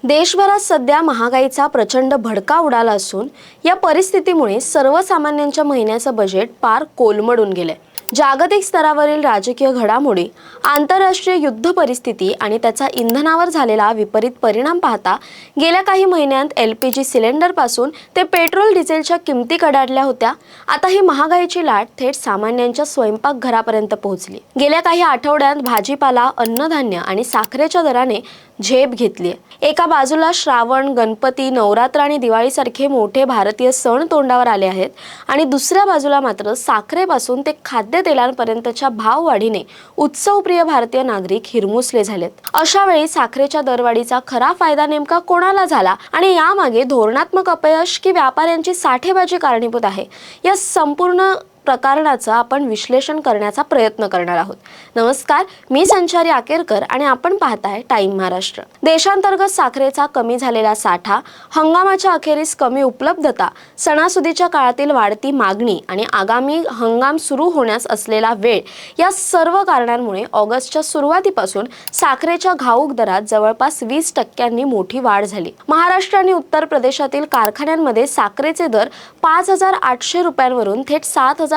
देशभरात सध्या महागाईचा प्रचंड भडका उडाला असून या परिस्थितीमुळे सर्वसामान्यांच्या महिन्याचं बजेट पार कोलमडून गेलंय। जागतिक स्तरावरील राजकीय घडामोडी, आंतरराष्ट्रीय युद्ध परिस्थिती आणि त्याचा इंधनावर झालेला विपरीत परिणाम पाहता गेल्या काही महिन्यांत LPG सिलेंडरपासून ते पेट्रोल डिझेलच्या किमती कडाडल्या होत्या। आता ही महागाईची लाट थेट सामान्यांच्या स्वयंपाकघरापर्यंत पोहोचली। गेल्या काही आठवड्यात भाजीपाला, अन्नधान्य आणि साखरेच्या दराने झेप घेतली आहे। एका बाजूला श्रावण, गणपती, नवरात्र आणि दिवाळीसारखे मोठे भारतीय सण तोंडावर आले आहेत आणि दुसऱ्या बाजूला मात्र साखरेपासून ते खाद्यतेलांपर्यंतच्या भाववाढीने उत्सवप्रिय भारतीय नागरिक हिरमुसले झालेत। अशा वेळी साखरेच्या दरवाढीचा खरा फायदा नेमका कोणाला झाला आणि यामागे धोरणात्मक अपयश की व्यापाऱ्यांची साठेबाजी कारणीभूत आहे, या संपूर्ण प्रकरणाचं आपण विश्लेषण करण्याचा प्रयत्न करणार आहोत। नमस्कार, मी संचारी आकेरकर आणि आपण पाहताय टाइम महाराष्ट्र। देशांतर्गत साखरेचा कमी झालेला साठा, हंगामाच्या अखेरीस कमी उपलब्धता, सणासुदीच्या काळातील वाढती मागणी आणि आगामी हंगाम सुरू होण्यास असलेला वेळ, या सर्व कारणांमुळे ऑगस्टच्या सुरुवातीपासून साखरेच्या घाऊक दरात जवळपास 20% मोठी वाढ झाली। महाराष्ट्र आणि उत्तर प्रदेशातील कारखान्यांमध्ये साखरेचे दर 5,800 रुपयांवरून थेट 7,100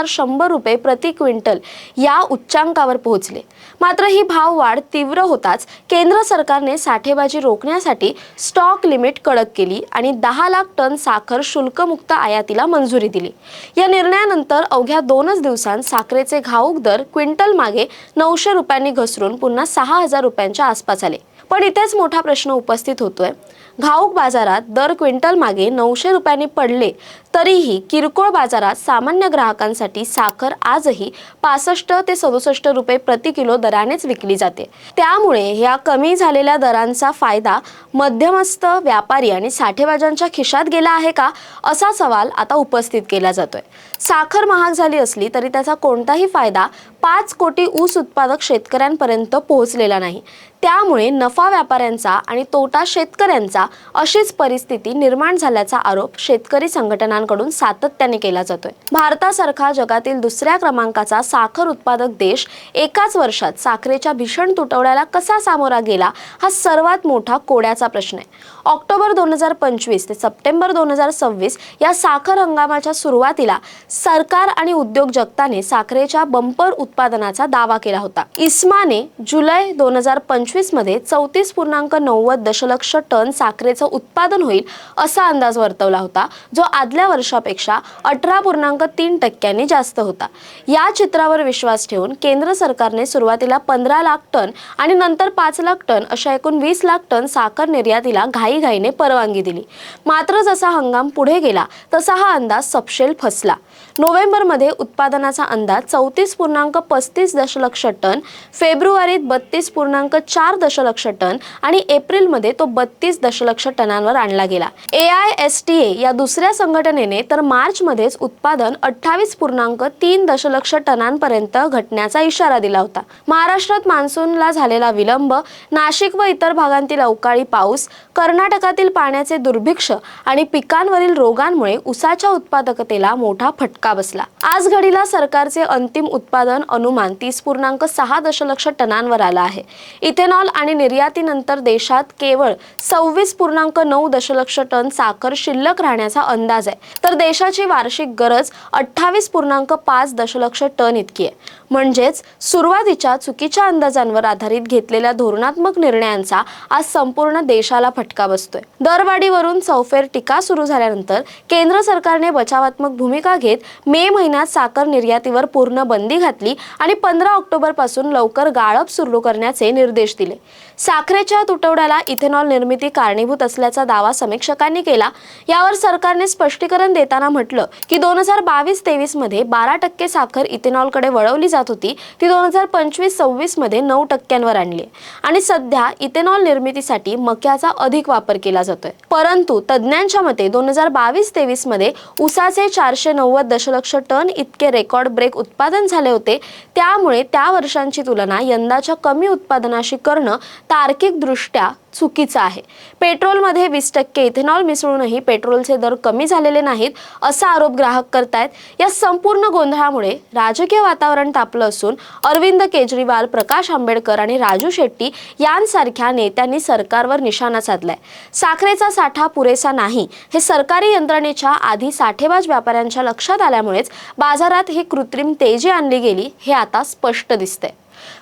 रुपये प्रति क्विंटल या उच्चांकावर पोहोचले। मात्र ही भाव वाढ तीव्र होताच केंद्र सरकारने साठेबाजी रोखण्यासाठी स्टॉक लिमिट कडक केली आणि 10 लाख टन साखर शुल्कमुक्त आयातीला मंजुरी दिली। या निर्णयानंतर अवघ्या 2च दिवसांत साखरेचे घाऊक दर क्विंटल मागे 900 रुपयांनी घसरून पुन्हा 6,000 रुपयांच्या आसपास आले। पण इथेच मोठा प्रश्न उपस्थित होतोय। घाऊक बाजारात दर क्विंटल मागे 900 रुपयांनी पडले तरीही किरकोळ बाजारात सामान्य ग्राहकांसाठी साखर आजही 65 ते 67 रुपये प्रति किलो दरानेच विकली जाते। त्यामुळे या कमी झालेल्या दरांचा फायदा मध्यमस्त, व्यापारी आणि साठेबाजांच्या खिशात गेला आहे का, असा सवाल आता उपस्थित केला जातोय। साखर महाग झाली असली तरी त्याचा कोणताही फायदा 5 कोटी ऊस उत्पादक शेतकऱ्यांपर्यंत पोहोचलेला नाही। त्यामुळे नफा व्यापाऱ्यांचा आणि तोटा शेतकऱ्यांचा अशीच परिस्थिती निर्माण झाल्याचा आरोप शेतकरी संघटनांकडून सातत्याने केला जातोय। भारतासारखा जगातील दुसऱ्या क्रमांकाचा साखर उत्पादक देश एकाच वर्षात साखरेच्या भीषण तुटवड्याला कसा सामोरा गेला, हा सर्वात मोठा कोड्याचा प्रश्न आहे। ऑक्टोबर 2025 ते सप्टेंबर 2026 या साखर हंगामाच्या सुरुवातीला सरकार आणि उद्योग जगताने साखरेच्या बंपर उत्पादनाचा दावा केला होता। इस्माने जुलै 2025 मध्ये 34.90 दशलक्ष टन साखरेचं उत्पादन होईल असा अंदाज वर्तवला होता, जो आदल्या वर्षापेक्षा 18.3% जास्त होता। या चित्रावर विश्वास ठेवून केंद्र सरकारने सुरुवातीला 15 लाख टन आणि नंतर 5 लाख टन अशा एकूण 20 लाख टन साखर निर्यातीला घाईघाईने परवानगी दिली। मात्र जसा हंगाम पुढे गेला तसा हा अंदाज सपशेल फसला। नोव्हेंबरमध्ये उत्पादनाचा अंदाज 34.35 दशलक्ष टन, फेब्रुवारीत 32.4 दशलक्ष टन आणि एप्रिलमध्ये तो 32 दशलक्ष टनांवर आणला गेला। AISTA या दुसऱ्या संघटनेने तर मार्चमध्येच उत्पादन 28.3 दशलक्ष टनांपर्यंत घटण्याचा इशारा दिला होता। महाराष्ट्रात मान्सूनला झालेला विलंब, नाशिक व इतर भागांतील अवकाळी पाऊस, कर्नाटकातील पाण्याचे दुर्भिक्ष आणि पिकांवरील रोगांमुळे ऊसाच्या उत्पादकतेला मोठा फटका बसला। आज घडीला सरकारचे अंतिम उत्पादन अनुमान 30.6 दशलक्ष टनांवर आला आहे। इथेनॉल आणि निर्यातीनंतर देशात केवळ 26.9 दशलक्ष टन साखर शिल्लक राहण्याचा अंदाज आहे, तर देशाची वार्षिक गरज 28.5 दशलक्ष टन इतकी आहे। म्हणजेच सुरुवातीच्या चुकीच्या अंदाजांवर आधारित घेतलेल्या धोरणात्मक निर्णयांचा आज संपूर्ण देशाला फटका बसतोय। दरवाढीवरून चौफेर टीका सुरू झाल्यानंतर केंद्र सरकारने बचावात्मक भूमिका घेत मे महिन्यात साखर निर्यातीवर पूर्ण बंदी घातली आणि 15 ऑक्टोबर पासून लवकर गाळप सुरू करण्याचे निर्देश दिले। साखरेच्या तुटवड्याला इथेनॉल निर्मिती कारणीभूत असल्याचा दावा समीक्षकांनी केला। यावर सरकारने स्पष्टीकरण देताना म्हटलं की 2022-23 मध्ये 12% साखर इथेनॉलकडे वळवली जात होती, ती 2025-26 मध्ये 9%वर आणली आणि सध्या इथेनॉल निर्मितीसाठी मक्याचा अधिक वापर केला जातोय। परंतु तज्ज्ञांच्या मते 2022-23 मध्ये ऊसाचे 490 दशलक्ष टन इतके रेकॉर्ड ब्रेक उत्पादन झाले होते। त्यामुळे त्या वर्षांची तुलना यंदाच्या कमी उत्पादनाशी करणं तार्किकदृष्ट्या चुकीचं आहे। पेट्रोलमध्ये 20% इथेनॉल मिसळूनही पेट्रोलचे दर कमी झालेले नाहीत असा आरोप ग्राहक करतायत। या संपूर्ण गोंधळामुळे राजकीय वातावरण तापलं असून अरविंद केजरीवाल, प्रकाश आंबेडकर आणि राजू शेट्टी यांसारख्या नेत्यांनी सरकारवर निशाणा साधलाय। साखरेचा साठा पुरेसा नाही हे सरकारी यंत्रणेच्या आधी साठेबाज व्यापाऱ्यांच्या लक्षात आल्यामुळेच बाजारात ही कृत्रिम तेजी आणली गेली हे आता स्पष्ट दिसतंय।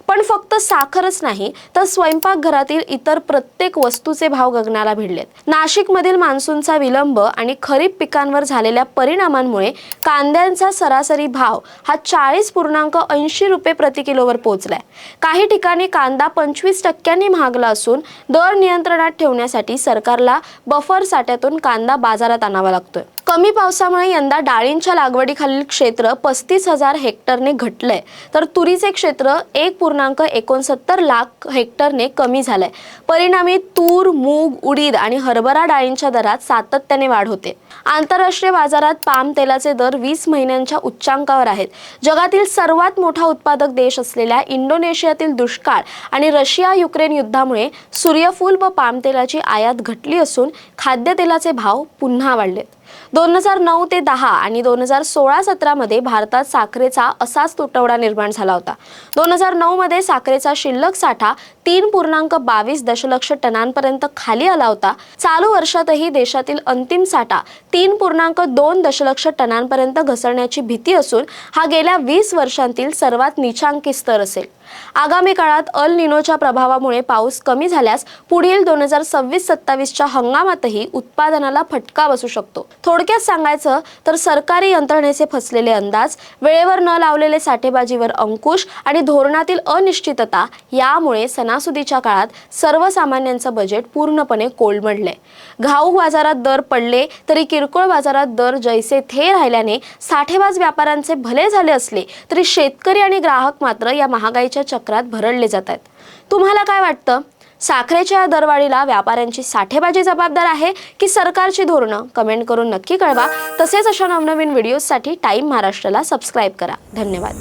पण फक्त साखरच नाही तर स्वयंपाकघरातील इतर प्रत्येक वस्तूचे भाव गगनाला भिडलेत। नाशिकमधील मान्सूनचा विलंब आणि खरीप पिकांवर झालेल्या परिणामांमुळे कांद्यांचा सरासरी भाव हा 40.80 रुपये प्रति किलोवर पोहोचलाय। काही ठिकाणी कांदा 25% महागला असून दर नियंत्रणात ठेवण्यासाठी सरकारला बफर साठ्यातून कांदा बाजारात आणावा लागतोय। कमी पावसामुळे यंदा डाळींच्या लागवडीखालील क्षेत्र 35,000 हेक्टरने घटलंय तर तुरीचे क्षेत्र 1.69 लाख हेक्टरने कमी झालंय। परिणामी तूर, मूग, उडीद आणि हरभरा डाळींच्या दरात सातत्याने वाढ होते। आंतरराष्ट्रीय बाजारात पाम तेलाचे दर 20 महिन्यांच्या उच्चांकावर आहेत। जगातील सर्वात मोठा उत्पादक देश असलेल्या इंडोनेशियातील दुष्काळ आणि रशिया-युक्रेन युद्धामुळे सूर्यफूल व पाम तेलाची आयात घटली असून खाद्यतेलाचे भाव पुन्हा वाढलेत। 2009 ते 10 आणि 2016-17 मध्ये भारतात साखरेचा असाच तुटवडा निर्माण झाला होता। 2009 मध्ये साखरेचा शिल्लक साठा 3.22 दशलक्ष टनांपर्यंत खाली आला होता। चालू वर्षातही देशातील अंतिम साठा 3.2 दशलक्ष टनांपर्यंत घसरण्याची भीती असून हा गेल्या 20 वर्षांतील सर्वात नीचांकी स्तर असेल। आगामी काळात अल निनोच्या प्रभावामुळे पाऊस कमी झाल्यास पुढील 2026-27च्या हंगामातही उत्पादनाला फटका बसू शकतो। थोडक्यात सांगायचं तर सरकारी यंत्रणेचे फसलेले अंदाज, वेळेवर न लावलेले साठेबाजीवर अंकुश आणि धोरणातील अनिश्चितता यामुळे सणासुदीच्या काळात सर्वसामान्यांचं बजेट पूर्णपणे कोलमडले। घाऊक बाजारात दर पडले तरी किरकोळ बाजारात दर जैसे थे राहिल्याने साठेबाज व्यापाऱ्यांचे भले झाले असले तरी शेतकरी आणि ग्राहक मात्र या महागाईच्या चक्रात भरडले जात आहेत। तुम्हाला काय वाटतं? साखरेच्या दरवाढीला व्यापाऱ्यांची साठेबाजी जबाबदार आहे की सरकारची धोरणं? कमेंट करून नक्की कळवा। तसेच अशा नवनवीन व्हिडिओसाठी टाइम महाराष्ट्राला सबस्क्राइब करा। धन्यवाद।